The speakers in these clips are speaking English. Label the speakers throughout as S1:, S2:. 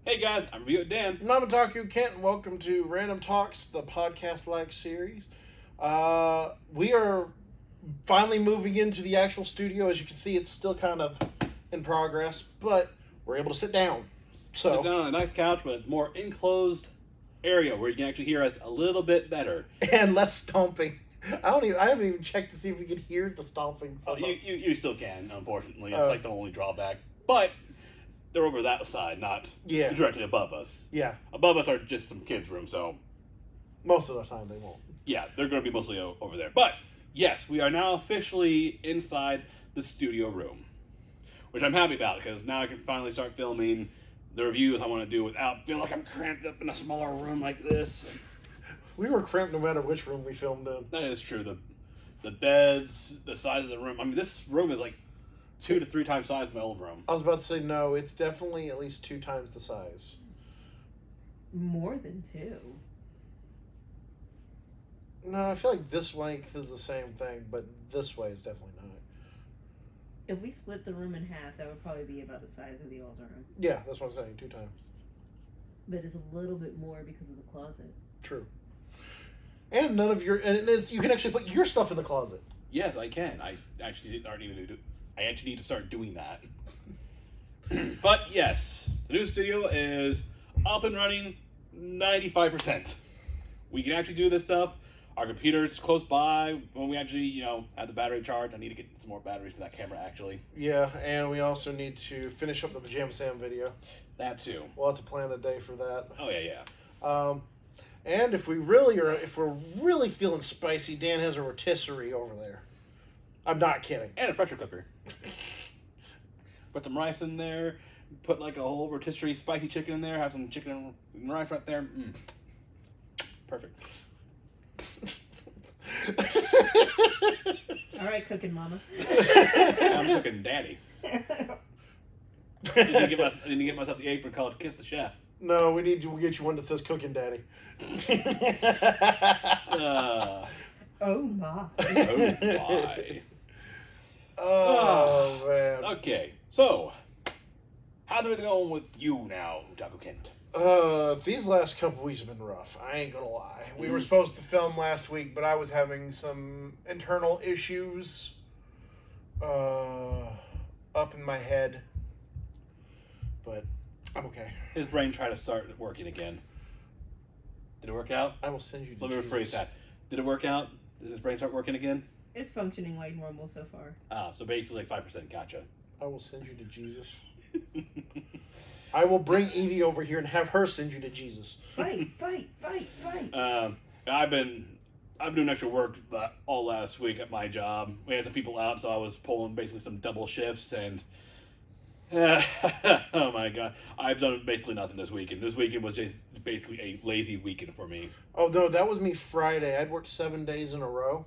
S1: Hey guys, I'm Review Dan.
S2: And I'm Otaku Kent, and welcome to Random Talks, the podcast-like series. We are finally moving into the actual studio. As you can see, it's still kind of in progress, but we're able to sit down.
S1: Sit down on a nice couch with more enclosed area where you can actually hear us a little bit better.
S2: And less stomping. I haven't even checked to see if we could hear the stomping.
S1: You still can, unfortunately. It's like the only drawback. But they're over that side, not directly above us.
S2: Yeah.
S1: Above us are just some kids' rooms, so
S2: Most of the time they won't.
S1: yeah, they're going to be mostly over there. But yes, we are now officially inside the studio room, which I'm happy about because now I can finally start filming the reviews I want to do without feeling like I'm cramped up in a smaller room like this.
S2: We were cramped no matter which room we filmed in.
S1: That is true. The beds, the size of the room. I mean, this room is like 2 to 3 times the size of my old room.
S2: I was about to say no. It's definitely at least 2 times the size.
S3: More than 2.
S2: No, I feel like this length is the same thing, but this way is definitely not.
S3: If we split the room in half, that would probably be about the size of the old room.
S2: Yeah, that's what I'm saying. 2 times.
S3: But it's a little bit more because of the closet.
S2: True. And none of your you can actually put your stuff in the closet.
S1: Yes, I can. I actually need to start doing that. But yes, the new studio is up and running 95%. We can actually do this stuff. Our computer's close by when we actually, have the battery charged. I need to get some more batteries for that camera, actually.
S2: Yeah, and we also need to finish up the Pajama Sam video.
S1: That too.
S2: We'll have to plan a day for that.
S1: Oh, yeah.
S2: And if we're really feeling spicy, Dan has a rotisserie over there. I'm not kidding.
S1: And a pressure cooker. Put some rice in there. Put like a whole rotisserie spicy chicken in there. Have some chicken and rice right there. Perfect.
S3: All right, cooking mama.
S1: I'm cooking daddy. I need to get myself the apron called Kiss the Chef.
S2: No, we'll get you one that says Cooking Daddy.
S3: Oh my.
S1: Oh my.
S2: Oh man.
S1: Okay, so how's everything going with you now, Taco Kent?
S2: These last couple weeks have been rough. I ain't gonna lie. We were supposed to film last week, but I was having some internal issues up in my head. But I'm okay.
S1: His brain tried to start working again. Did it work out?
S2: I will send you to
S1: Let me
S2: Jesus.
S1: rephrase that. Did it work out? Did his brain start working again?
S3: It's functioning like normal so far.
S1: So basically like 5%. Gotcha.
S2: I will send you to Jesus. I will bring Evie over here and have her send you to Jesus.
S3: Fight.
S1: I've been doing extra work all last week at my job. We had some people out, so I was pulling basically some double shifts, and oh my god, I've done basically nothing this weekend. This weekend was just basically a lazy weekend for me.
S2: Oh no, that was me Friday. I'd worked 7 days in a row.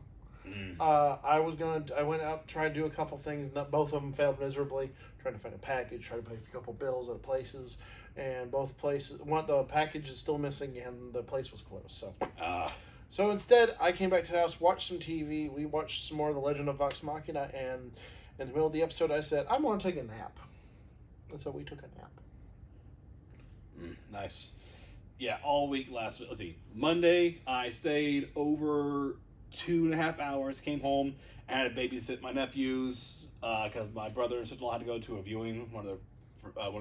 S2: I went out, tried to do a couple things. Both of them failed miserably. Trying to find a package, trying to pay a couple bills at places, and both places, the package is still missing, and the place was closed. So instead, I came back to the house, watched some TV. We watched some more of The Legend of Vox Machina, and in the middle of the episode, I said, I'm going to take a nap. And so we took a nap.
S1: Nice. Yeah, all week last week. Let's see. Monday, I stayed over 2.5 hours. Came home, and had to babysit my nephews because my brother and sister-in-law had to go to a viewing. One of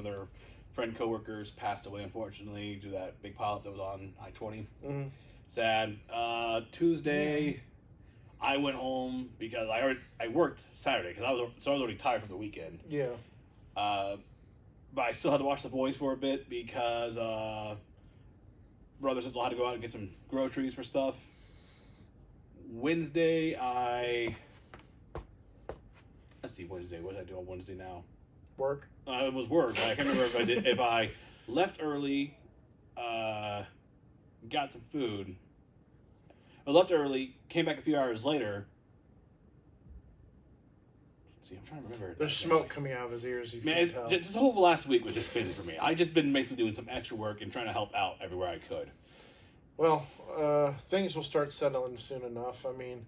S1: their friend coworkers passed away, unfortunately, due to that big pileup that was on I-20.
S2: Mm-hmm.
S1: Sad. Tuesday, I went home because I worked Saturday because I was already tired from the weekend.
S2: Yeah.
S1: But I still had to watch the boys for a bit because brother and sister-in-law had to go out and get some groceries for stuff. Wednesday, let's see, Wednesday. What did I do on Wednesday now?
S2: Work.
S1: It was work. I can't remember if I left early, got some food. I left early, came back a few hours later. Let's see, I'm trying to remember.
S2: There's smoke coming out of his ears.
S1: Man, this whole last week was just busy for me. I just been basically doing some extra work and trying to help out everywhere I could.
S2: Well, things will start settling soon enough. I mean,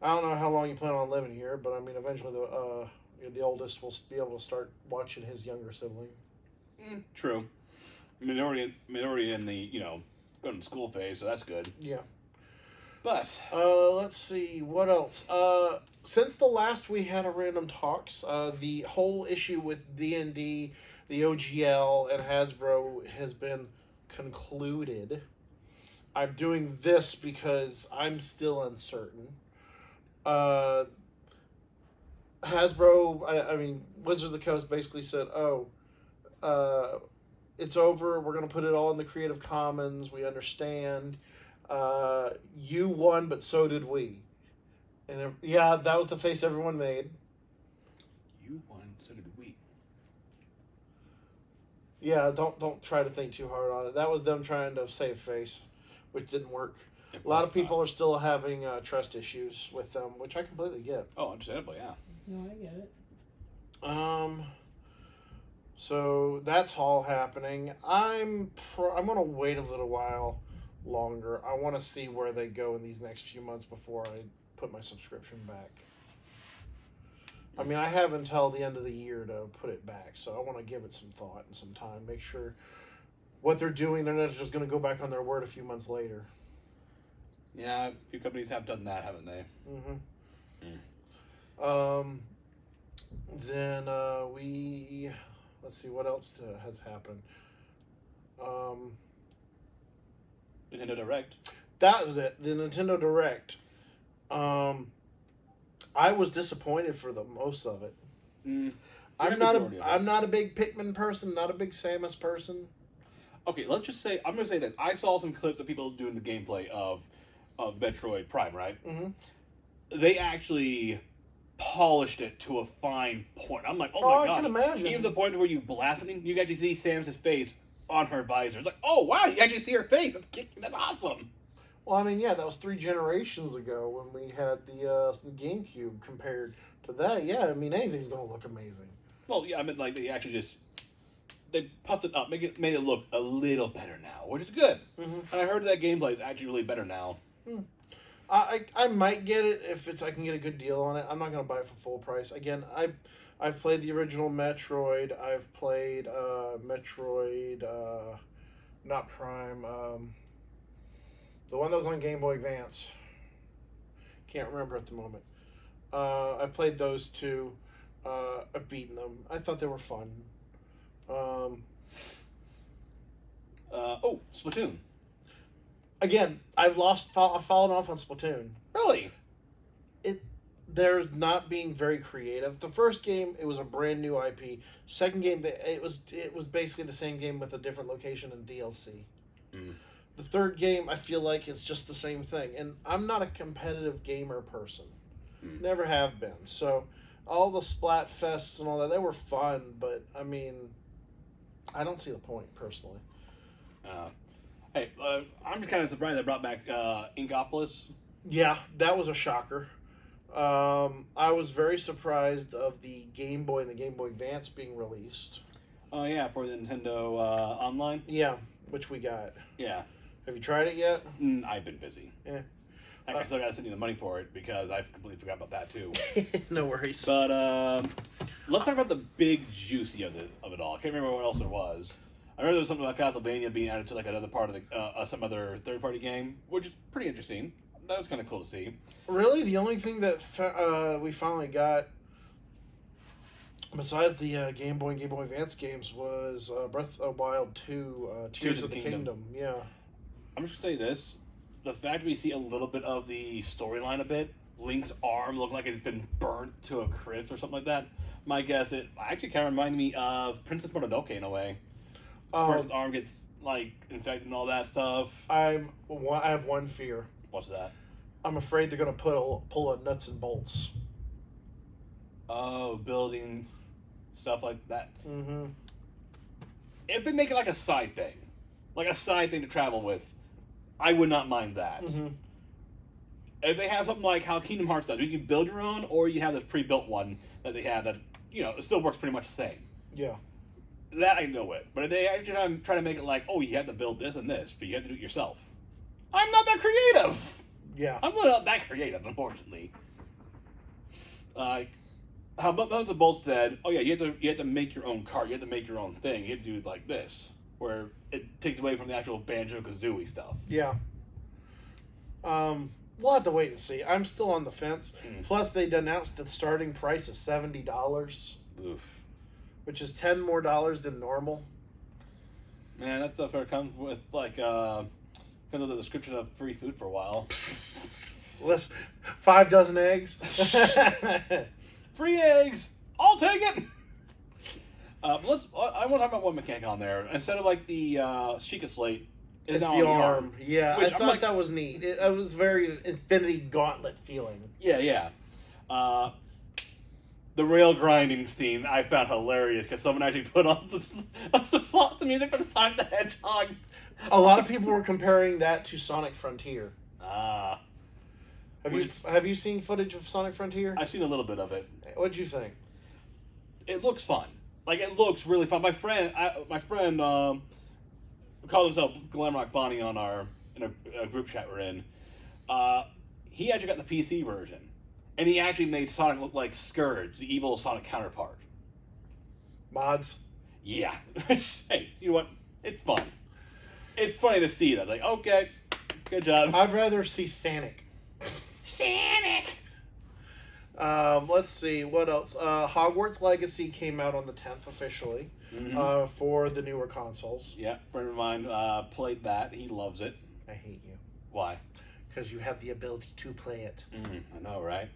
S2: I don't know how long you plan on living here, but I mean, eventually the oldest will be able to start watching his younger sibling.
S1: True. minority in the going to school phase, so that's good.
S2: Yeah.
S1: But
S2: Let's see what else. Since the last we had a Random Talks, the whole issue with D&D, the OGL, and Hasbro has been concluded. I'm doing this because I'm still uncertain. Hasbro, I mean, Wizards of the Coast basically said, it's over. We're going to put it all in the Creative Commons. We understand. You won, but so did we. And yeah, that was the face everyone made.
S1: You won, so did we.
S2: Yeah, don't try to think too hard on it. That was them trying to save face, which didn't work. A lot of people are still having trust issues with them, which I completely get.
S1: Oh, understandable, yeah.
S3: No, I get it.
S2: So that's all happening. I'm gonna wait a little while longer. I want to see where they go in these next few months before I put my subscription back. I mean, I have until the end of the year to put it back, so I want to give it some thought and some time. Make sure what they're doing, they're not just going to go back on their word a few months later.
S1: Yeah, a few companies have done that, haven't they?
S2: Then let's see what else has happened.
S1: Nintendo Direct.
S2: That was it. The Nintendo Direct. I was disappointed for the most of it. I'm not a big Pikmin person, not a big Samus person.
S1: Okay, let's just say I'm gonna say this. I saw some clips of people doing the gameplay of Metroid Prime, right?
S2: Mm-hmm.
S1: They actually polished it to a fine point. I'm like, oh my gosh!
S2: I can imagine.
S1: Even to the point where you blast it, you actually see Samus's face on her visor. It's like, oh wow, you actually see her face. That's awesome.
S2: Well, I mean, yeah, that was 3 generations ago when we had the GameCube compared to that. Yeah, I mean, anything's going to look amazing.
S1: Well, yeah, I mean, like, they actually they puffed it up, made it look a little better now, which is good.
S2: Mm-hmm.
S1: And I heard that gameplay is actually really better now.
S2: I might get it if I can get a good deal on it. I'm not going to buy it for full price. Again, I've played the original Metroid. I've played Metroid, not Prime, the one that was on Game Boy Advance. Can't remember at the moment. I played those 2. I've beaten them. I thought they were fun.
S1: Splatoon.
S2: Again, I've fallen off on Splatoon.
S1: Really?
S2: They're not being very creative. The first game, it was a brand new IP. Second game, it was basically the same game with a different location and DLC. The third game, I feel like it's just the same thing. And I'm not a competitive gamer person. Never have been. So all the Splat Fests and all that, they were fun. But, I mean, I don't see the point, personally.
S1: Hey, I'm just kind of surprised they brought back Inkopolis.
S2: Yeah, that was a shocker. I was very surprised of the Game Boy and the Game Boy Advance being released.
S1: Oh, yeah, for the Nintendo Online?
S2: Yeah, which we got.
S1: Yeah.
S2: Have you tried it yet?
S1: I've been busy.
S2: Yeah.
S1: Heck, I still got to send you the money for it because I completely forgot about that too.
S2: No worries.
S1: But let's talk about the big juicy of it all. I can't remember what else there was. I remember there was something about Castlevania being added to like another part of the some other third-party game, which is pretty interesting. That was kind of cool to see.
S2: Really, the only thing that we finally got besides the Game Boy and Game Boy Advance games was Breath of the Wild 2, Tears of the Kingdom. Yeah.
S1: I'm just going to say this. The fact we see a little bit of the storyline a bit, Link's arm looking like it's been burnt to a crisp or something like that, my guess, it actually kind of reminded me of Princess Mononoke in a way. First arm gets, like, infected and all that stuff.
S2: I have one fear.
S1: What's that?
S2: I'm afraid they're going to pull a nuts and bolts.
S1: Oh, building stuff like that.
S2: Mm-hmm.
S1: If they make it like a side thing to travel with, I would not mind that.
S2: Mm-hmm.
S1: If they have something like how Kingdom Hearts does, you can build your own, or you have this pre-built one that they have that, it still works pretty much the same.
S2: Yeah.
S1: That I can go with. But if they actually try to make it like, oh, you have to build this and this, but you have to do it yourself. I'm not that creative!
S2: Yeah.
S1: I'm not that creative, unfortunately. How Bones and Bolts said, oh yeah, you have to make your own cart, you have to make your own thing, you have to do it like this. where it takes away from the actual Banjo-Kazooie stuff.
S2: Yeah. We'll have to wait and see. I'm still on the fence. Plus, they announced the starting price is $70,
S1: Oof.
S2: which is $10 more than normal.
S1: Man, that stuff comes with like kind of the description of free food for a while.
S2: Less 5 dozen eggs.
S1: Free eggs, I'll take it. I want to talk about one mechanic on there instead of like the Sheikah Slate.
S2: It's
S1: now
S2: the
S1: on
S2: arm. Yeah, I
S1: Which I'm
S2: thought
S1: like-
S2: that was neat. It was very Infinity Gauntlet feeling.
S1: Yeah. The rail grinding scene I found hilarious because someone actually put on the music for Sonic the Hedgehog.
S2: A lot of people were comparing that to Sonic Frontier.
S1: Which-
S2: Have you seen footage of Sonic Frontier?
S1: I've seen a little bit of it.
S2: What'd you think?
S1: It looks fun. Like it looks really fun. My friend called himself Glamrock Bonnie in a group chat we're in. He actually got the PC version, and he actually made Sonic look like Scourge, the evil Sonic counterpart.
S2: Mods?
S1: Yeah. Hey, you know what? It's fun. It's funny to see that. Like, okay, good job.
S2: I'd rather see Sonic. Let's see, what else? Hogwarts Legacy came out on the 10th officially for the newer consoles.
S1: Yeah, friend of mine played that. He loves it.
S2: I hate you.
S1: Why?
S2: Because you have the ability to play it.
S1: I know, right?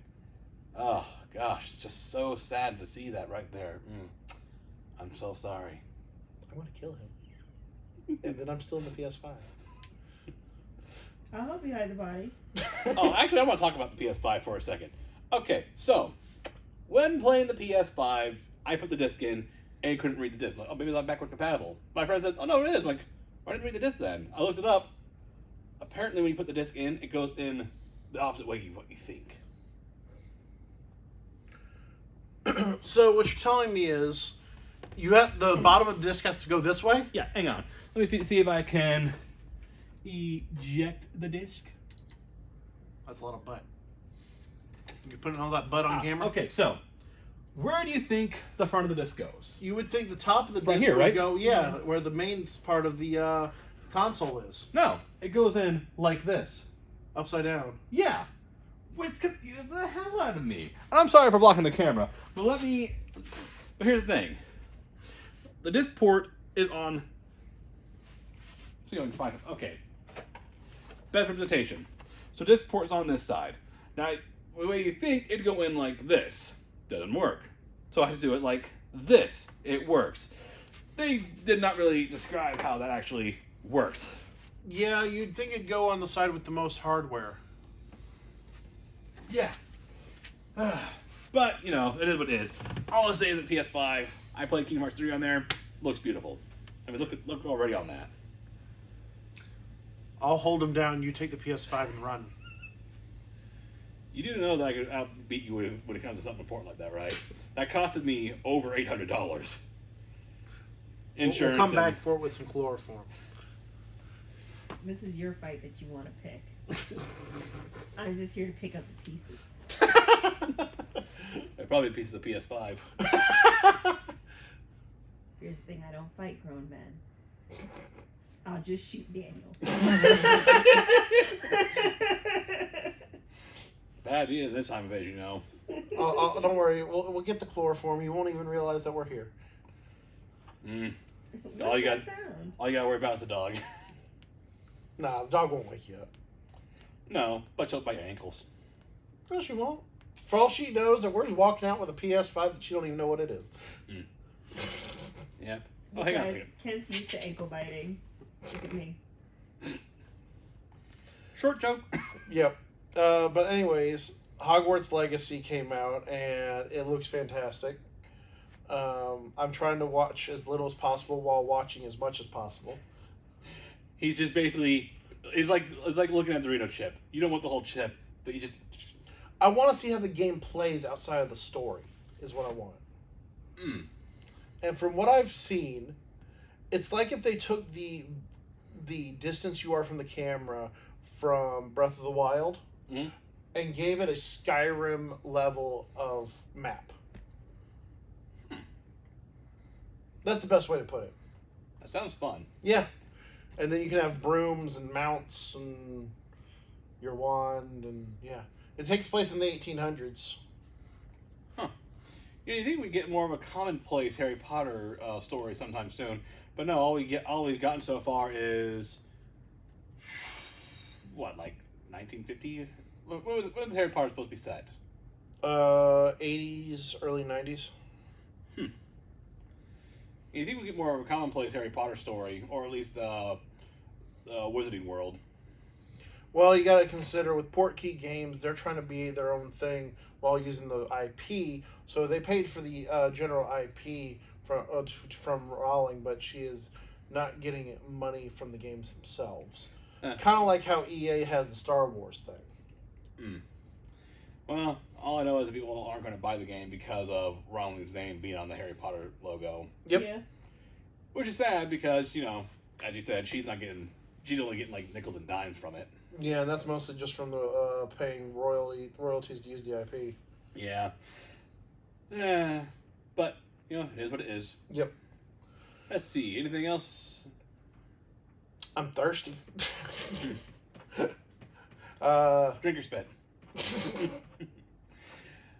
S1: Oh, gosh. It's just so sad to see that right there. I'm so sorry.
S2: I want to kill him. And then I'm still in the PS5.
S3: I'll help you hide the body.
S1: Oh, actually, I want to talk about the PS5 for a second. Okay, so when playing the PS5, I put the disc in and couldn't read the disc. Like, oh, maybe it's not backward compatible. My friend says, oh, no, it is. I'm like, why didn't you read the disc then? I looked it up. Apparently, when you put the disc in, it goes in the opposite way of what you think.
S2: So what you're telling me is you have the bottom of the disc has to go this way?
S1: Yeah, hang on. Let me see if I can eject the disc.
S2: That's a lot of butt. You putting all that butt on camera?
S1: Okay, so where do you think the front of the disc goes?
S2: You would think the top of the
S1: Right
S2: disc
S1: here,
S2: would
S1: right?
S2: go, yeah, where the main part of the console is.
S1: No, it goes in like this.
S2: Upside down.
S1: Yeah. Which confused the hell out of me. And I'm sorry for blocking the camera, but but here's the thing. The disc port is on. See if I can find it. Okay. Best representation. So disc port is on this side. Now, the way you think it'd go in like this. Doesn't work. So I have to do it like this. It works. They did not really describe how that actually works.
S2: Yeah, you'd think it'd go on the side with the most hardware.
S1: Yeah. But, you know, it is what it is. All I'll say is that PS5, I played Kingdom Hearts 3 on there. Looks beautiful. I mean, look already on that.
S2: I'll hold him down, you take the PS5 and run.
S1: You do know that I could outbeat you when it comes to something important like that, right? That costed me over $800. Insurance.
S2: We'll come back for it with some chloroform.
S3: This is your fight that you want to pick. I'm just here to pick up the pieces.
S1: They're probably pieces of PS5.
S3: Here's the thing, I don't fight grown men. I'll just shoot Daniel.
S1: Bad idea this time of age, you know.
S2: Don't worry, we'll get the chloroform. You won't even realize that we're here.
S3: What's
S1: All you
S3: that
S1: got-
S3: sound?
S1: All you gotta worry about is the dog.
S2: Nah, the dog won't wake you up.
S1: No, but she'll bite your ankles.
S2: No, she won't. For all she knows, that we're just walking out with a PS5 that she don't even know what it is.
S1: Yep. Oh, hang on a
S3: Besides,
S1: second.
S3: Kent's used to ankle biting. Look at me.
S1: Short joke.
S2: Yep. But anyways, Hogwarts Legacy came out, and it looks fantastic. I'm trying to watch as little as possible while watching as much as possible.
S1: He's just basically, it's like looking at the Dorito chip. You don't want the whole chip, but you just
S2: I want to see how the game plays outside of the story, is what I want. And from what I've seen, it's like if they took the distance you are from the camera from Breath of the Wild and gave it a Skyrim level of map. That's the best way to put it.
S1: That sounds fun.
S2: Yeah. And then you can have brooms and mounts and your wand and yeah. It takes place in the 1800s.
S1: Huh. You think we get more of a commonplace Harry Potter story sometime soon? But no, all we've gotten so far is what, like 1950? When was Harry Potter supposed to be set?
S2: 80s, early 90s.
S1: You think we get more of a commonplace Harry Potter story, or at least Wizarding World?
S2: Well, you got to consider with Portkey Games, they're trying to be their own thing while using the IP. So they paid for the general IP from Rowling, but she is not getting money from the games themselves. Kind of like how EA has the Star Wars thing.
S1: Well, all I know is that people aren't going to buy the game because of Rowling's name being on the Harry Potter logo.
S2: Yep.
S3: Yeah.
S1: Which is sad because, as you said, she's only getting like nickels and dimes from it.
S2: Yeah, and that's mostly just from the paying royalties to use the IP.
S1: Yeah. But, it is what it is.
S2: Yep.
S1: Let's see. Anything else?
S2: I'm thirsty.
S1: Drink your spit.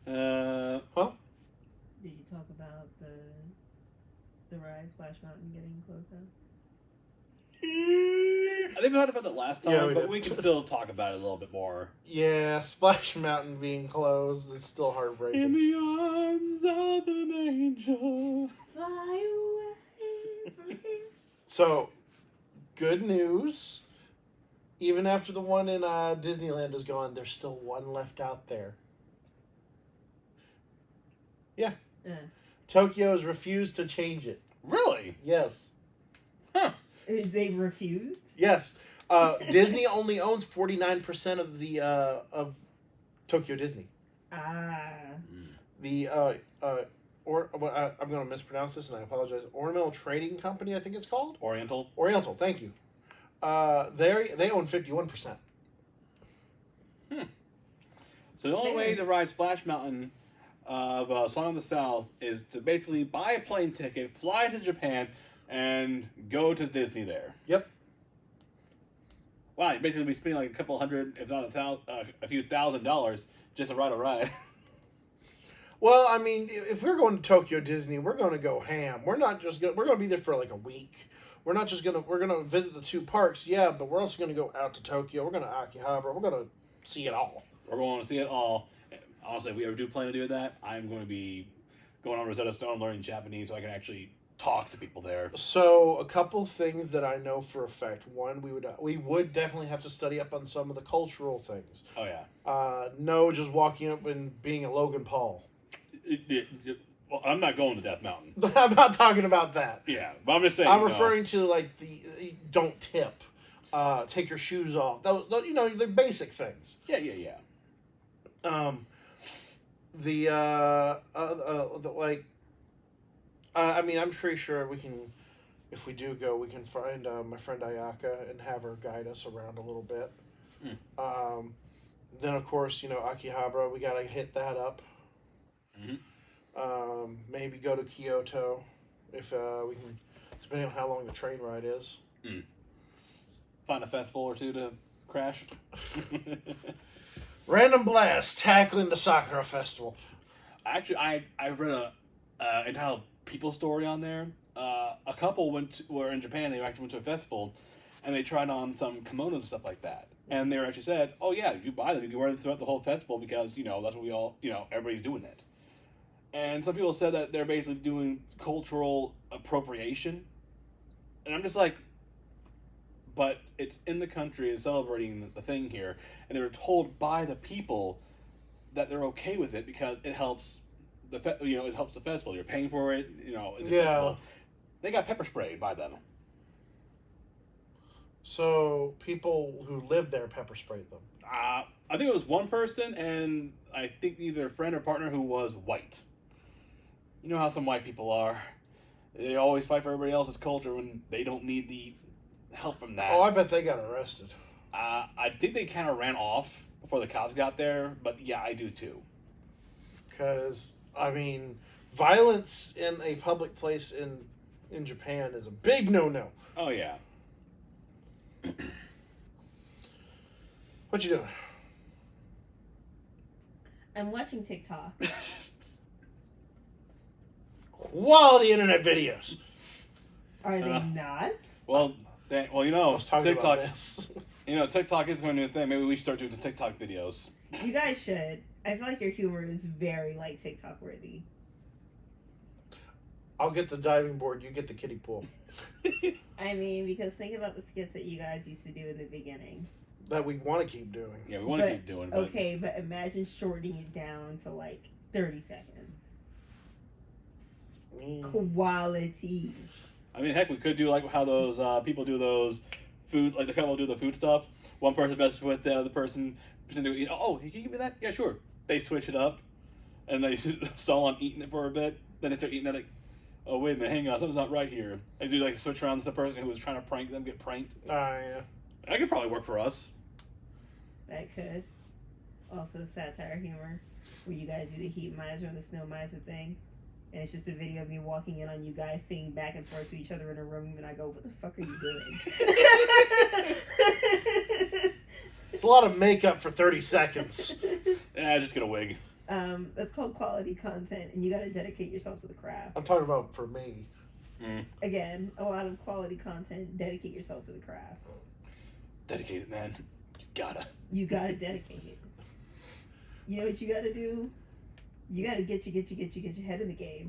S2: Huh?
S3: Did you talk about the ride Splash Mountain getting closed down?
S1: I think we talked about that last time,
S2: Yeah, we
S1: but
S2: did.
S1: we can still talk about it a little bit more.
S2: Yeah, Splash Mountain being closed is still
S1: In
S2: heartbreaking.
S1: the arms of an angel.
S3: Fly away from here.
S2: So, good news. Even after the one in Disneyland is gone, there's still one left out there. Yeah. Tokyo has refused to change it.
S1: Really?
S2: Yes.
S1: Huh.
S3: They've refused?
S2: Yes. Disney only owns 49% of the of Tokyo Disney.
S3: Ah.
S2: The I'm going to mispronounce this and I apologize. Ornamental Trading Company, I think it's called.
S1: Oriental.
S2: Oriental. Thank you. They own 51%.
S1: So the only way to ride Splash Mountain of Song of the South is to basically buy a plane ticket, fly to Japan, and go to Disney there.
S2: Yep.
S1: Wow, you basically be spending like a couple hundred, if not a few $1,000 just to ride a ride.
S2: Well, I mean, if we're going to Tokyo Disney, we're going to go ham. We're not just we're going to be there for like a week. We're not just we're going to visit the two parks, yeah, but we're also going to go out to Tokyo. We're going to Akihabara. We're going to see it all.
S1: We're going to see it all. Honestly, if we ever do plan to do that, I'm going to be going on Rosetta Stone learning Japanese so I can actually talk to people there.
S2: So, a couple things that I know for a fact. One, we would definitely have to study up on some of the cultural things.
S1: Oh, yeah.
S2: No, just walking up and being a Logan Paul.
S1: Well, I'm not going to Death Mountain.
S2: I'm not talking about that.
S1: Yeah, but I'm just saying.
S2: I'm referring to like the don't tip, take your shoes off. Those the basic things.
S1: Yeah.
S2: I mean, I'm pretty sure we can, if we do go, we can find my friend Ayaka and have her guide us around a little bit. Then of course, Akihabara, we gotta hit that up. Maybe go to Kyoto if we can, depending on how long the train ride is.
S1: Find a festival or two to crash.
S2: Random Blast, tackling the Sakura Festival.
S1: Actually, I read a entitled People Story on there. A couple were in Japan. They actually went to a festival, and they tried on some kimonos and stuff like that. And they were actually said, "Oh yeah, you buy them. You can wear them throughout the whole festival because that's what we all everybody's doing it." And some people said that they're basically doing cultural appropriation, and I'm just like, but it's in the country and celebrating the thing here, and they were told by the people that they're okay with it because it helps it helps the festival. You're paying for it, it's acceptable. They got pepper sprayed by them.
S2: So people who live there pepper sprayed them.
S1: I think it was one person, and I think either a friend or partner who was white. You know how some white people are. They always fight for everybody else's culture when they don't need the help from that.
S2: Oh, I bet they got arrested.
S1: I think they kind of ran off before the cops got there, but yeah, I do too.
S2: Because, I mean, violence in a public place in in Japan is a big no-no.
S1: Oh, yeah.
S2: What you doing?
S3: I'm watching TikTok.
S2: Quality internet videos.
S3: Are they not?
S1: Well, you
S2: I
S1: know,
S2: was talking
S1: TikTok.
S2: about this.
S1: You know, TikTok is my new thing. Maybe we should start doing the TikTok videos.
S3: You guys should. I feel like your humor is very like TikTok worthy.
S2: I'll get the diving board. You get the kiddie pool.
S3: I mean, because think about the skits that you guys used to do in the beginning.
S2: That we want to keep doing.
S1: Yeah, we want to keep doing. But
S3: Okay, but imagine shortening it down to like 30 seconds. Quality.
S1: I mean, heck, we could do like how those people do those food, like the couple do the food stuff. One person messes with the other person. Pretend to eat. Oh, can you give me that? Yeah, sure. They switch it up, and they stall on eating it for a bit. Then they start eating it. Like, oh wait a minute, hang on, something's not right here. They do like switch around to the person who was trying to prank them, get pranked.
S2: Yeah.
S1: That could probably work for us.
S3: That could. Also, satire humor, where you guys do the heat miser and the snow miser thing. And it's just a video of me walking in on you guys singing back and forth to each other in a room, and I go, "What the fuck are you doing?"
S2: It's a lot of makeup for 30 seconds.
S1: Yeah, just get a wig.
S3: That's called quality content, and you got to dedicate yourself to the craft.
S2: I'm talking about for me.
S3: Again, a lot of quality content. Dedicate yourself to the craft.
S1: Dedicated, man. You gotta.
S3: You gotta dedicate it. You know what you gotta do? You gotta get your head in the game.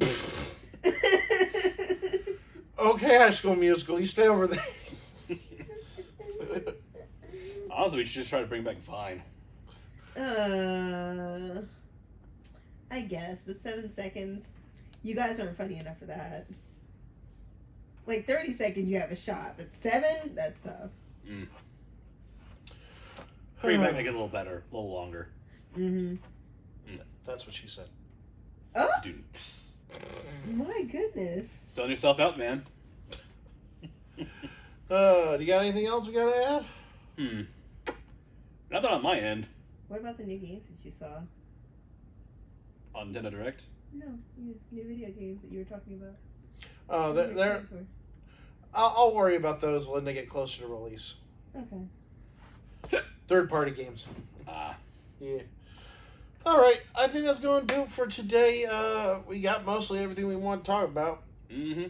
S2: Okay, High School Musical, you stay over there.
S1: Honestly, we should just try to bring back Vine.
S3: I guess, but 7 seconds. You guys aren't funny enough for that. Like 30 seconds, you have a shot, but 7, that's tough.
S1: Bring it back, make it a little better, a little longer.
S2: That's what she said.
S3: Oh,
S1: Dude,
S3: my goodness.
S1: selling yourself out, man.
S2: Do you got anything else we gotta add?
S1: Not that on my end.
S3: What about the new games that you saw?
S1: On Nintendo Direct.
S3: No, new video games that you were talking about.
S2: Oh,
S3: What are you
S2: they're.
S3: excited
S2: I'll worry about those when they get closer to release.
S3: for? Okay.
S2: Third-party games.
S1: Ah.
S2: Yeah. All right, I think that's going to do it for today. We got mostly everything we want to talk about.
S1: Maybe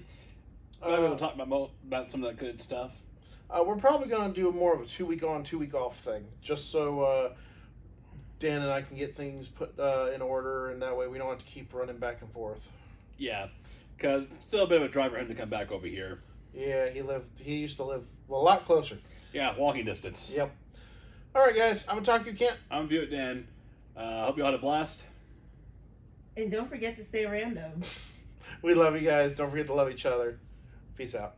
S1: we'll talk about some of that good stuff.
S2: We're probably going to do more of a 2-week on, 2-week off thing, just so Dan and I can get things put in order, and that way we don't have to keep running back and forth.
S1: Yeah, because it's still a bit of a drive for him to come back over here.
S2: Yeah, he used to live a lot closer.
S1: Yeah, walking distance.
S2: Yep. All right, guys, I'm going to talk to you, Kent.
S1: I'm View It Dan. Hope you all had a blast.
S3: And don't forget to stay random.
S2: We love you guys. Don't forget to love each other. Peace out.